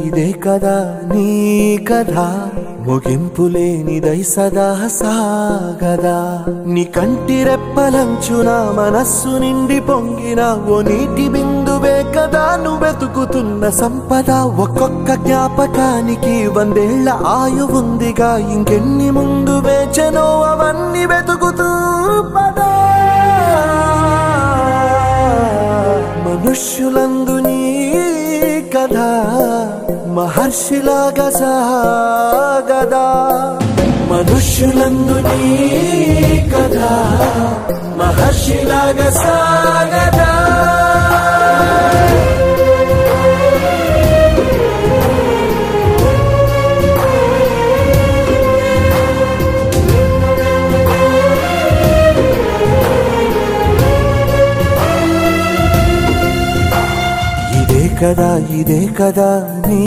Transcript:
ఇదే కదా నీ కథ ముగింపు లేనిదై సదా సాగదా నీ కంటి రెప్పలంచున మనస్సు నిండి పొంగిన ఓ నీటి బిందువే కదా నువ్వు వెతుకుతున్న సంపద ఒక్కొక్క జ్ఞాపకానికి 100 ఏళ్ల ఆయువుందిగా ఇంకెన్ని ముందు వేచనో అవన్నీ వెతుకుతూ పదా మనుష్యులందు నీ కథ మహర్షిలాగా సాగదా మనుష్యులందు నీ కథ మహర్షిలాగా సాగదా ఇదే కదా నీ